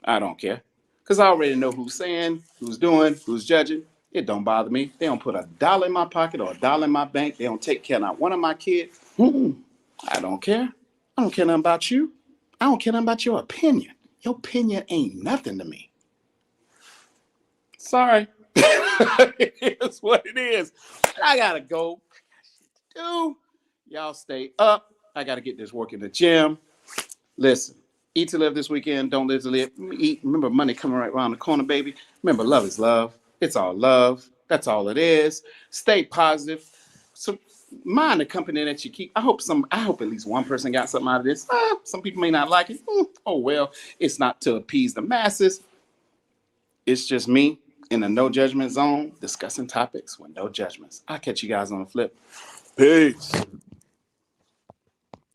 I don't care. Because I already know who's saying, who's doing, who's judging. It don't bother me. They don't put $1 in my pocket or $1 in my bank. They don't take care of not one of my kids. I don't care. I don't care nothing about you. I don't care nothing about your opinion. Your opinion ain't nothing to me. Sorry. It's what it is. I gotta go. Dude, y'all stay up. I gotta get this work in the gym. Listen, eat to live this weekend. Don't live to live. Eat. Remember, money coming right around the corner, baby. Remember, love is love. It's all love. That's all it is. Stay positive. So mind the company that you keep. I hope at least one person got something out of this. Some people may not like it. Oh well, it's not to appease the masses. It's just me in a no judgment zone discussing topics with no judgments. I'll catch you guys on the flip. Peace.